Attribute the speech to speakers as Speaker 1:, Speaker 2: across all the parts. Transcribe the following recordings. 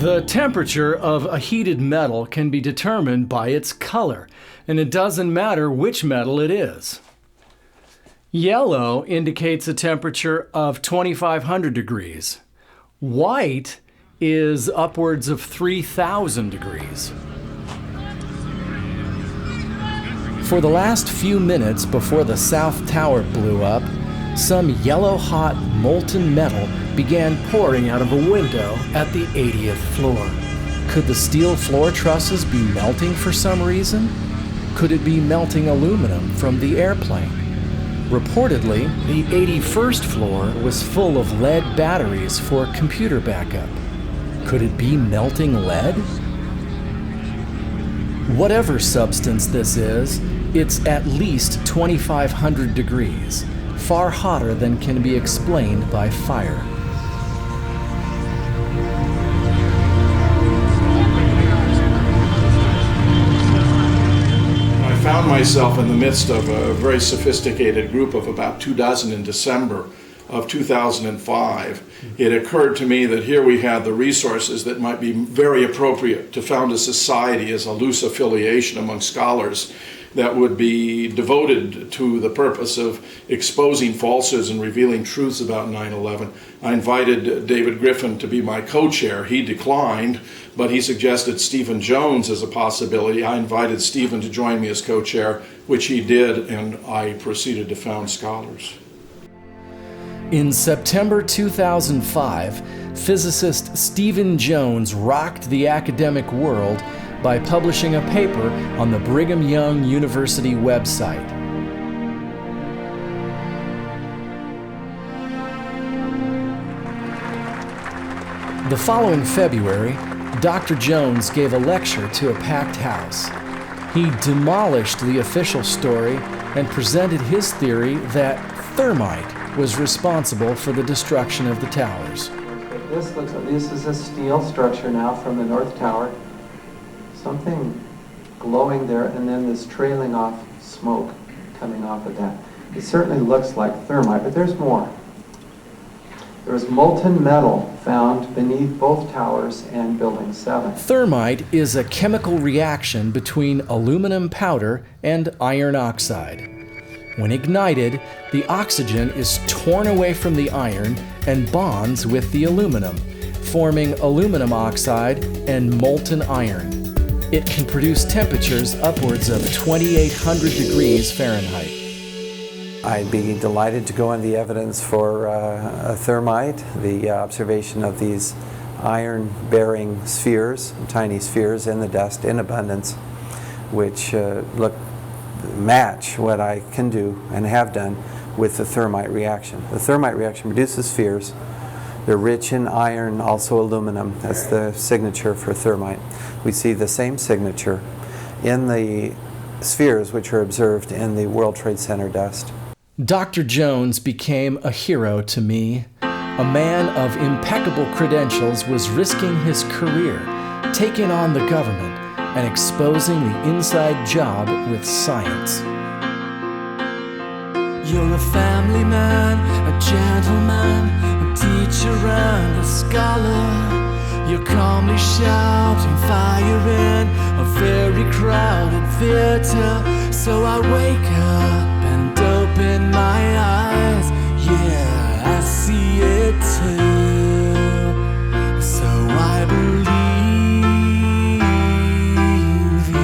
Speaker 1: The temperature of a heated metal can be determined by its color, and it doesn't matter which metal it is. Yellow indicates a temperature of 2,500 degrees. White is upwards of 3,000 degrees. For the last few minutes before the South Tower blew up, some yellow-hot molten metal began pouring out of a window at the 80th floor. Could the steel floor trusses be melting for some reason? Could it be melting aluminum from the airplane? Reportedly, the 81st floor was full of lead batteries for computer backup. Could it be melting lead? Whatever substance this is, it's at least 2,500 degrees, far hotter than can be explained by fire.
Speaker 2: I found myself in the midst of a very sophisticated group of about 24 in December of 2005. It occurred to me that here we had the resources that might be very appropriate to found a society as a loose affiliation among scholars that would be devoted to the purpose of exposing falsehoods and revealing truths about 9/11. I invited David Griffin to be my co-chair. He declined, but he suggested Stephen Jones as a possibility. I invited Stephen to join me as co-chair, which he did, and I proceeded to found Scholars.
Speaker 1: In September 2005, physicist Stephen Jones rocked the academic world by publishing a paper on the Brigham Young University website. The following February, Dr. Jones gave a lecture to a packed house. He demolished the official story and presented his theory that thermite was responsible for the destruction of the towers.
Speaker 3: This is a steel structure now from the North Tower. Something glowing there, and then this trailing off smoke coming off of that. It certainly looks like thermite, but there's more. There's molten metal found beneath both towers and Building 7.
Speaker 1: Thermite is a chemical reaction between aluminum powder and iron oxide. When ignited, the oxygen is torn away from the iron and bonds with the aluminum, forming aluminum oxide and molten iron. It can produce temperatures upwards of 2,800 degrees Fahrenheit.
Speaker 4: I'd be delighted to go on the evidence for a thermite, the observation of these iron-bearing spheres, tiny spheres in the dust in abundance, which match what I can do and have done with the thermite reaction. The thermite reaction produces spheres. They're rich in iron, also aluminum. That's the signature for thermite. We see the same signature in the spheres which are observed in the World Trade Center dust.
Speaker 1: Dr. Jones became a hero to me. A man of impeccable credentials was risking his career, taking on the government, and exposing the inside job with science.
Speaker 5: You're a family man, a gentleman, a teacher and a scholar. You're calmly shouting fire in a very crowded theater. So I wake up and open my eyes. Yeah, I see it too. So I believe you.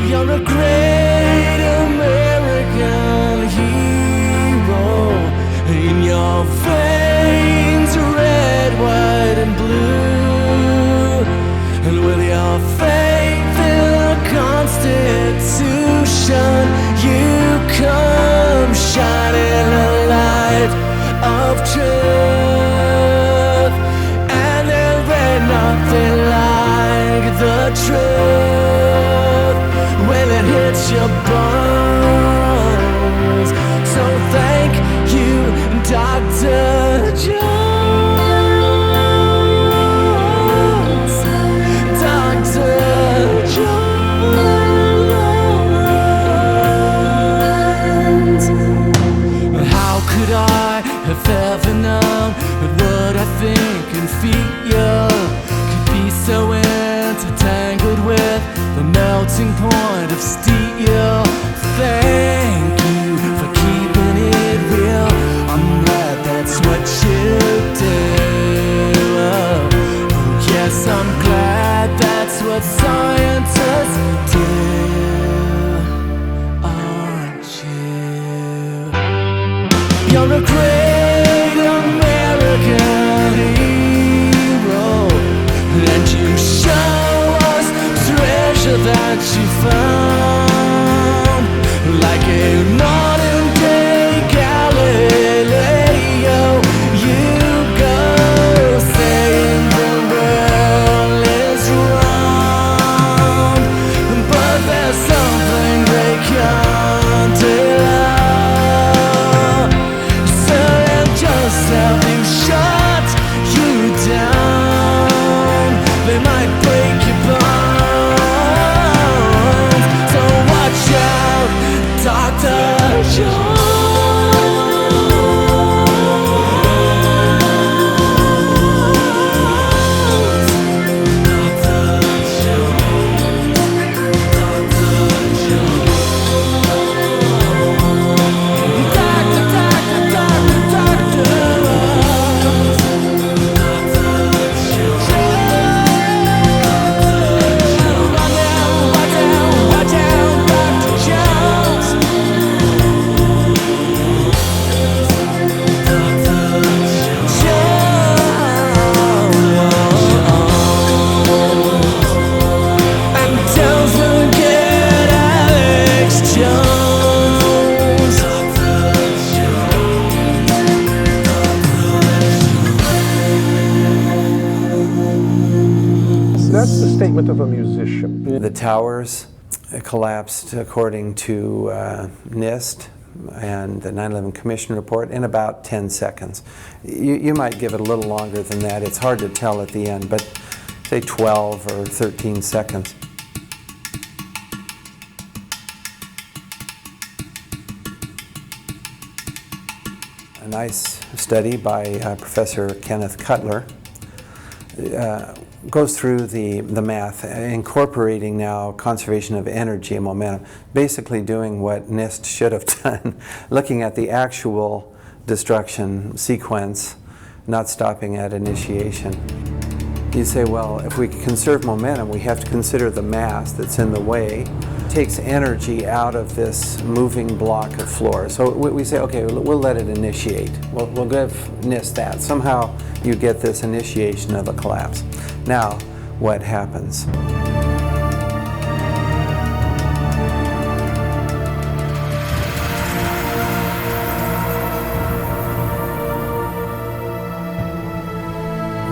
Speaker 5: You're a great American hero. In your veins, red, white, and blue. And with your faith in the Constitution, you come shining a light of truth. And there ain't nothing like the truth when it hits your bones. So thank you, Dr. Jones. Dr. Jones. How could I have feet. You could be so intertangled with the melting point of steel. Thank you for keeping it real. I'm glad that's what you do. Oh, yes, I'm glad that's what scientists do. You're a great American hero, and you show us treasure that you found, like a modern day Galileo. You go saying the world is round, but there's something they can't tell. Have you shut you down? They might break your bones. So watch out, Dr. Jones.
Speaker 6: That's the statement of a musician.
Speaker 4: The towers collapsed, according to NIST and the 9/11 Commission report, in about 10 seconds. You might give it a little longer than that. It's hard to tell at the end, but say 12 or 13 seconds. A nice study by Professor Kenneth Cutler goes through the math, incorporating now conservation of energy and momentum, basically doing what NIST should have done, looking at the actual destruction sequence, not stopping at initiation. You say, well, if we conserve momentum, we have to consider the mass that's in the way. It takes energy out of this moving block of floor. So we say, okay, we'll let it initiate. We'll give NIST that. Somehow you get this initiation of a collapse. Now, what happens?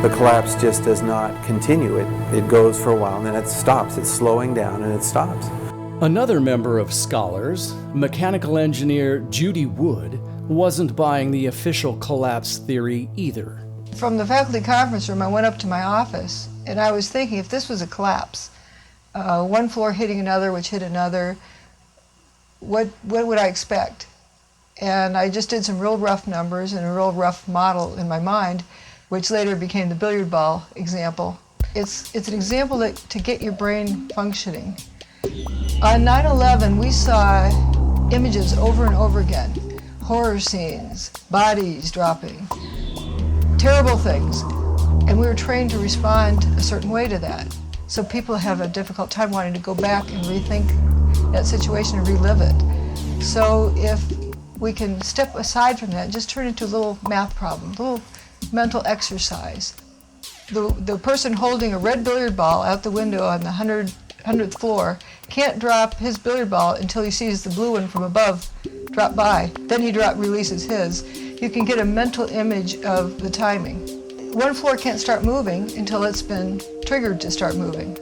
Speaker 4: The collapse just does not continue. It goes for a while and then it stops. It's slowing down and it stops.
Speaker 1: Another member of Scholars, mechanical engineer Judy Wood, wasn't buying the official collapse theory either.
Speaker 7: From the faculty conference room, I went up to my office, and I was thinking, if this was a collapse, one floor hitting another, which hit another, what would I expect? And I just did some real rough numbers and a real rough model in my mind, which later became the billiard ball example. It's an example to get your brain functioning. On 9/11, we saw images over and over again, horror scenes, bodies dropping, terrible things, and we were trained to respond a certain way to that. So people have a difficult time wanting to go back and rethink that situation and relive it. So if we can step aside from that, just turn it into a little math problem, a little mental exercise. The person holding a red billiard ball out the window on the 100th floor can't drop his billiard ball until he sees the blue one from above drop by. Then he releases his. You can get a mental image of the timing. One floor can't start moving until it's been triggered to start moving.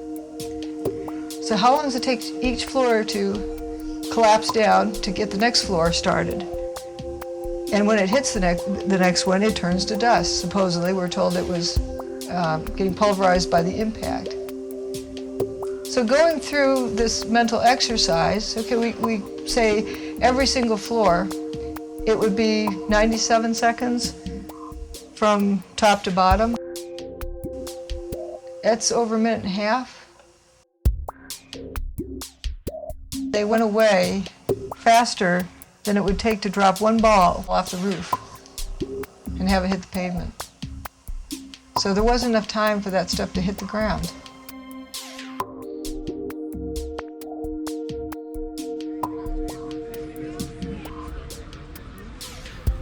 Speaker 7: So how long does it take each floor to collapse down to get the next floor started? And when it hits the next one, it turns to dust. Supposedly, we're told it was getting pulverized by the impact. So going through this mental exercise, okay, we say every single floor, it would be 97 seconds from top to bottom. That's over a minute and a half. They went away faster than it would take to drop one ball off the roof and have it hit the pavement. So there wasn't enough time for that stuff to hit the ground.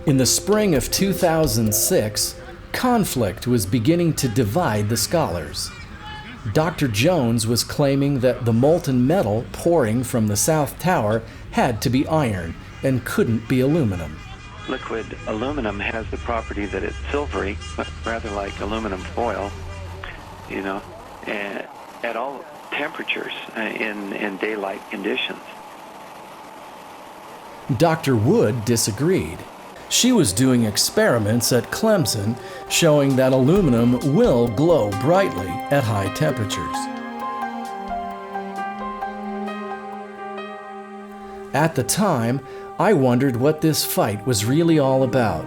Speaker 1: In the spring of 2006, conflict was beginning to divide the scholars. Dr. Jones was claiming that the molten metal pouring from the South Tower had to be iron and couldn't be aluminum.
Speaker 4: Liquid aluminum has the property that it's silvery, but rather like aluminum foil, you know, at all temperatures in daylight conditions.
Speaker 1: Dr. Wood disagreed. She was doing experiments at Clemson showing that aluminum will glow brightly at high temperatures. At the time, I wondered what this fight was really all about.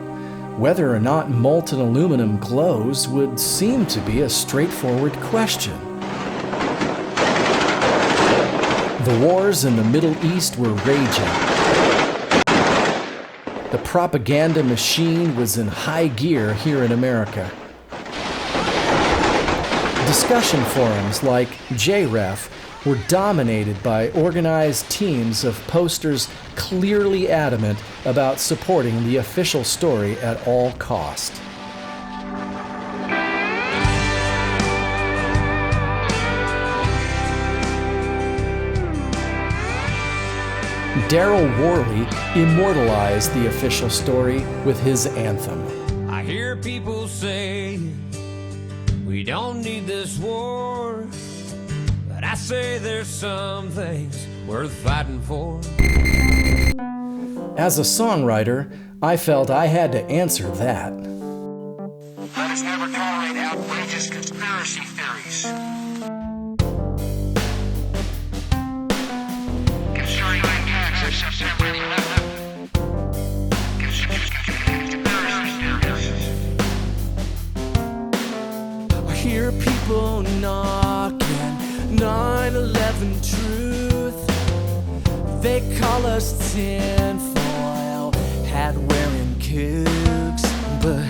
Speaker 1: Whether or not molten aluminum glows would seem to be a straightforward question. The wars in the Middle East were raging. The propaganda machine was in high gear here in America. Discussion forums like JREF were dominated by organized teams of posters clearly adamant about supporting the official story at all cost. Darryl Worley immortalized the official story with his anthem.
Speaker 5: I hear people say we don't need this war, but I say there's some things worth fighting for.
Speaker 1: As a songwriter, I felt I had to answer that.
Speaker 8: Let us never tolerate outrageous conspiracy theories concerning attacks of September 11th.
Speaker 5: I hear people knocking 9/11 truth. They call us tinfoil hat-wearing kooks. But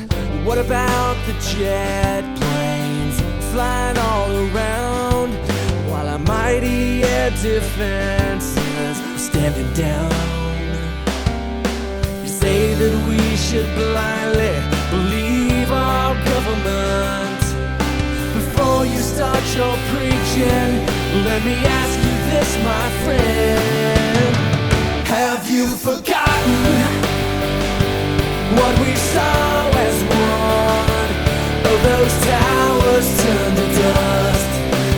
Speaker 5: what about the jet planes flying all around while our mighty air defenses are standing down? You say that we should blindly believe our government. Before you start your preaching, let me ask you this, my friend. Have you forgotten what we saw as one? Oh, those towers turned to dust.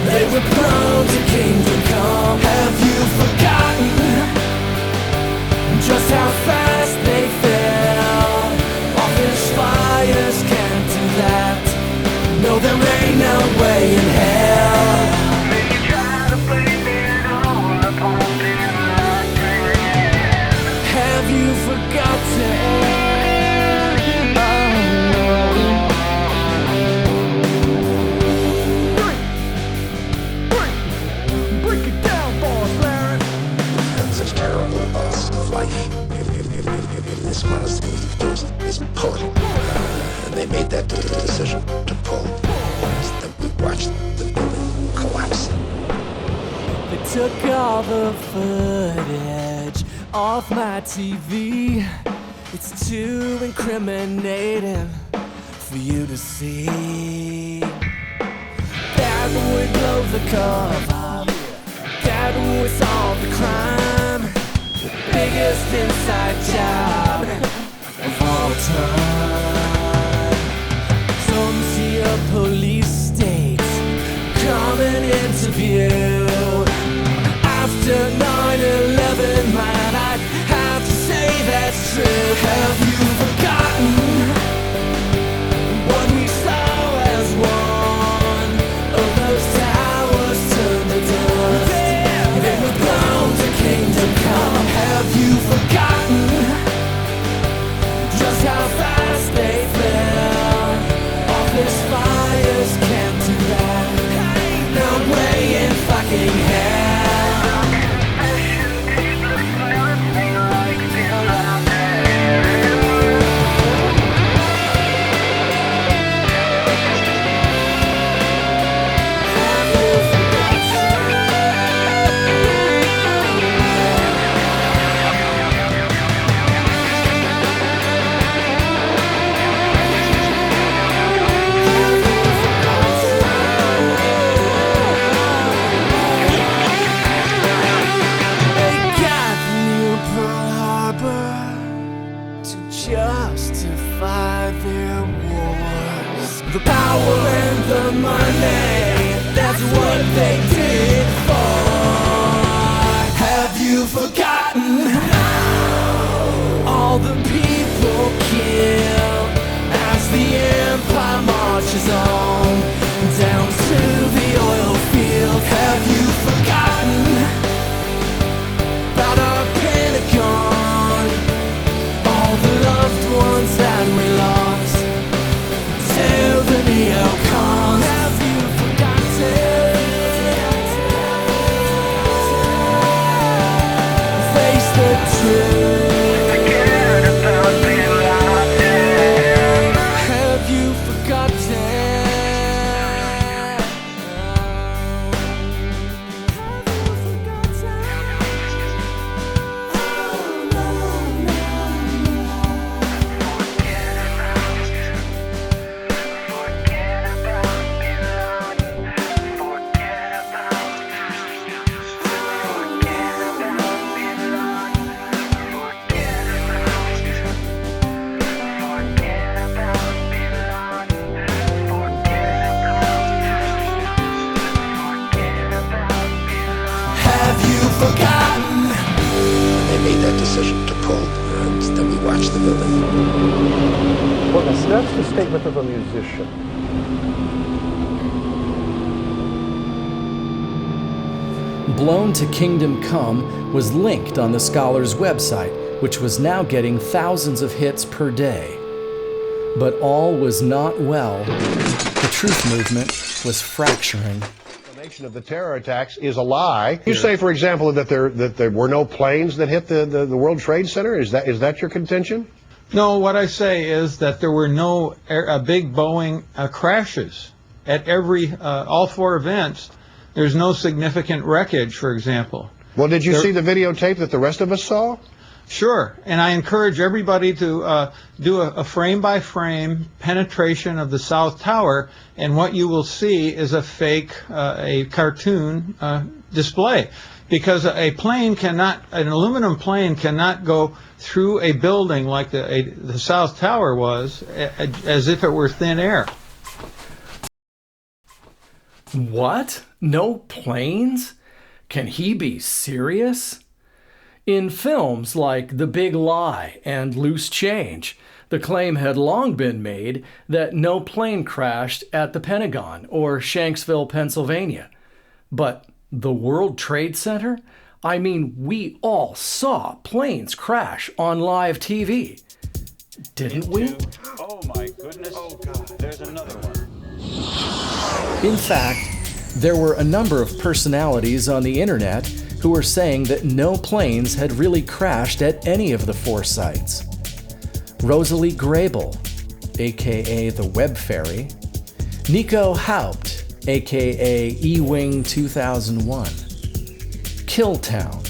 Speaker 5: They were prone to kingdom come. Have you forgotten just how fast they fell? Office fires can't do that. No, there ain't no way in hell.
Speaker 8: You try to blame it all upon Bin Laden.
Speaker 5: Have you forgotten?
Speaker 6: Break it down, boss, Larry.
Speaker 9: Such terrible loss of life in this monastery is pulling. And they made that decision to pull. Then we watched the building collapse.
Speaker 5: They took all the footage off my TV. It's too incriminating for you to see. That would blow the cover. That would solve the crime. The biggest inside job of all time. Some see a police state coming into view. After 9/11, man, I'd have to say that's true. Have you forgotten what we saw as one? Oh, those towers turned to dust. They were blown to kingdom come. Have you forgotten just how fast they fell? Office fires can't do that.
Speaker 9: decision to pull, and then we watched the building.
Speaker 10: Well, that's the statement of a musician.
Speaker 1: Blown to Kingdom Come was linked on the Scholar's website, which was now getting thousands of hits per day. But all was not well. The truth movement was fracturing.
Speaker 10: Of the terror attacks is a lie. You say, for example, that there were no planes that hit the World Trade Center. Is that your contention?
Speaker 11: No, what I say is that there were no big Boeing crashes at all four events. There's no significant wreckage, for example.
Speaker 10: Well, did you see the videotape that the rest of us saw?
Speaker 11: Sure, and I encourage everybody to do a frame-by-frame penetration of the South Tower, and what you will see is a fake, a cartoon display. Because an aluminum plane cannot go through a building like the South Tower was, as if it were thin air.
Speaker 1: What? No planes? Can he be serious? In films like The Big Lie and Loose Change, the claim had long been made that no plane crashed at the Pentagon or Shanksville, Pennsylvania. But the World Trade Center? I mean, we all saw planes crash on live TV. Didn't we?
Speaker 12: Oh my goodness. Oh God, there's another one.
Speaker 1: In fact, there were a number of personalities on the internet who were saying that no planes had really crashed at any of the four sites. Rosalie Grable, aka the Web Fairy, Nico Haupt, aka E-Wing 2001, Killtown,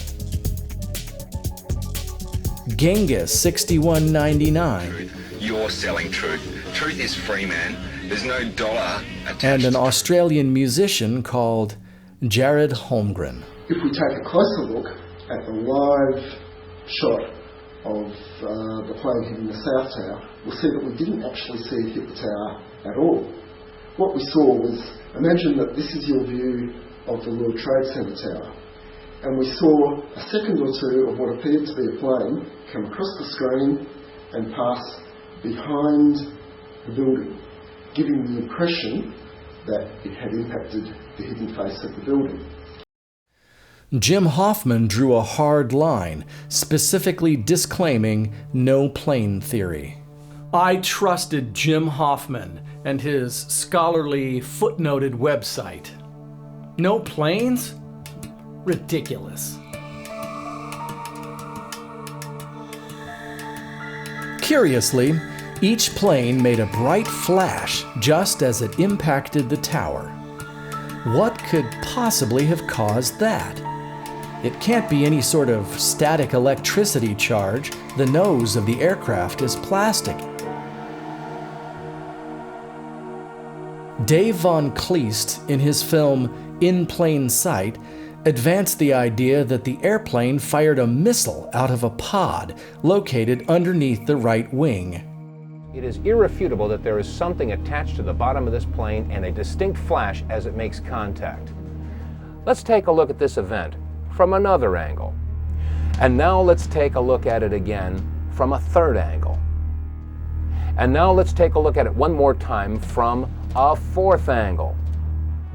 Speaker 1: Genghis 6199,
Speaker 13: You're selling truth. Truth is free, man. There's no dollar attached.
Speaker 1: And an Australian musician called Jared Holmgren.
Speaker 14: If we take a closer look at the live shot of the plane hitting the South Tower, we'll see that we didn't actually see it hit the tower at all. What we saw was, imagine that this is your view of the World Trade Center tower, and we saw a second or two of what appeared to be a plane come across the screen and pass behind the building, giving the impression that it had impacted the hidden face of the building.
Speaker 1: Jim Hoffman drew a hard line, specifically disclaiming no plane theory. I trusted Jim Hoffman and his scholarly footnoted website. No planes? Ridiculous. Curiously, each plane made a bright flash just as it impacted the tower. What could possibly have caused that? It can't be any sort of static electricity charge. The nose of the aircraft is plastic. Dave Von Kleist, in his film In Plain Sight, advanced the idea that the airplane fired a missile out of a pod located underneath the right wing.
Speaker 15: It is irrefutable that there is something attached to the bottom of this plane and a distinct flash as it makes contact. Let's take a look at this event from another angle. And now let's take a look at it again from a third angle. And now let's take a look at it one more time from a fourth angle.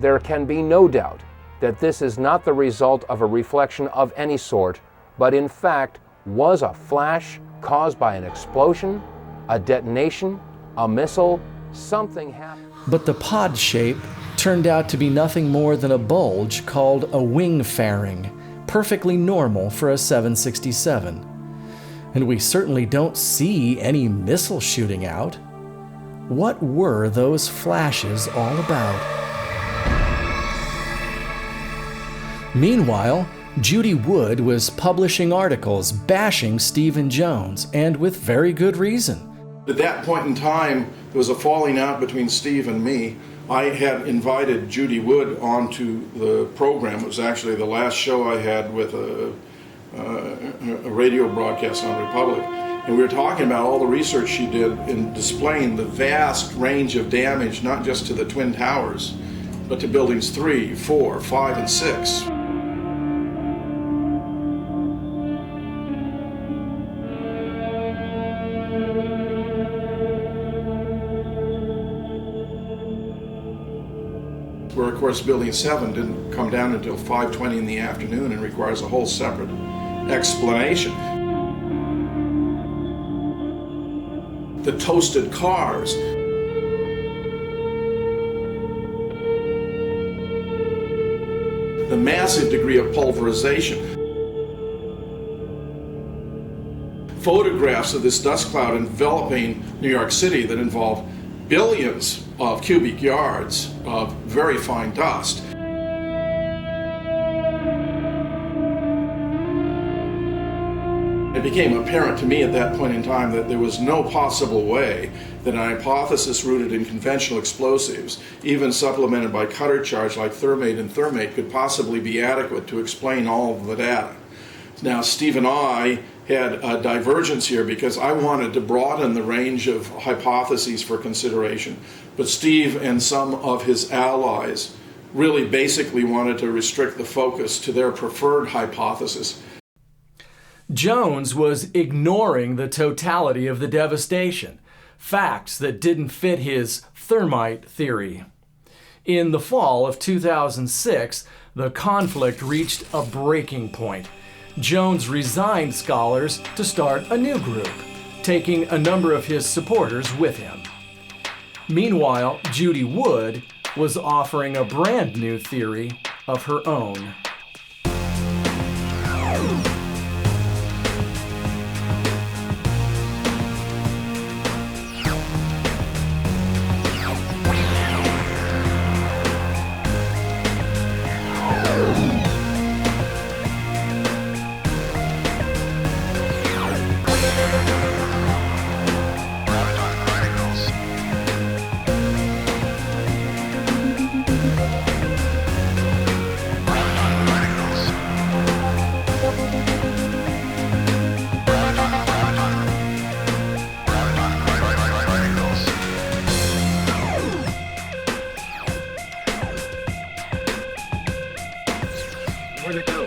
Speaker 15: There can be no doubt that this is not the result of a reflection of any sort, but in fact was a flash caused by an explosion, a detonation, a missile, something happened.
Speaker 1: But the pod shape turned out to be nothing more than a bulge called a wing fairing, perfectly normal for a 767. And we certainly don't see any missile shooting out. What were those flashes all about? Meanwhile, Judy Wood was publishing articles bashing Stephen Jones, and with very good reason.
Speaker 2: At that point in time, there was a falling out between Steve and me. I had invited Judy Wood onto the program. It was actually the last show I had with a radio broadcast on Republic. And we were talking about all the research she did in displaying the vast range of damage, not just to the Twin Towers, but to buildings 3, 4, 5, and 6. where of course Building 7 didn't come down until 5:20 in the afternoon and requires a whole separate explanation. The toasted cars. The massive degree of pulverization. Photographs of this dust cloud enveloping New York City that involve billions of cubic yards of very fine dust. It became apparent to me at that point in time that there was no possible way that an hypothesis rooted in conventional explosives, even supplemented by cutter charge like thermite, could possibly be adequate to explain all of the data. Now, Steve and I had a divergence here because I wanted to broaden the range of hypotheses for consideration, but Steve and some of his allies really basically wanted to restrict the focus to their preferred hypothesis.
Speaker 1: Jones was ignoring the totality of the devastation, facts that didn't fit his thermite theory. In the fall of 2006, the conflict reached a breaking point. Jones resigned Scholars to start a new group, taking a number of his supporters with him. Meanwhile, Judy Wood was offering a brand new theory of her own.
Speaker 12: Where'd it go?